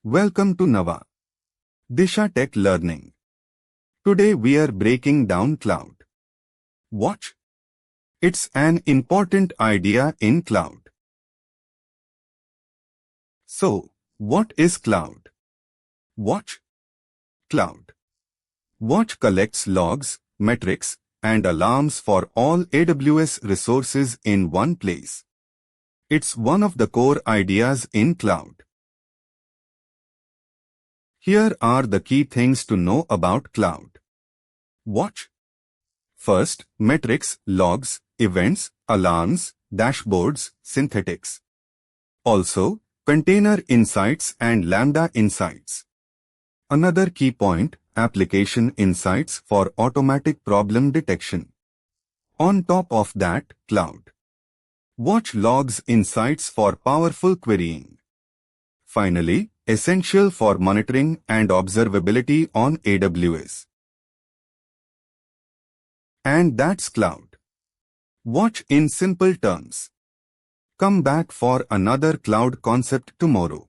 Welcome to Nava Disha Tech Learning. Today we are breaking down CloudWatch. It's an important idea in cloud. So, what is CloudWatch? CloudWatch collects logs, metrics, and alarms for all AWS resources in one place. It's one of the core ideas in cloud. Here are the key things to know about CloudWatch. First, metrics, logs, events, alarms, dashboards, synthetics. Also, container insights and Lambda insights. Another key point, application insights for automatic problem detection. On top of that, CloudWatch logs insights for powerful querying. Finally, essential for monitoring and observability on AWS. And that's CloudWatch in simple terms. Come back for another cloud concept tomorrow.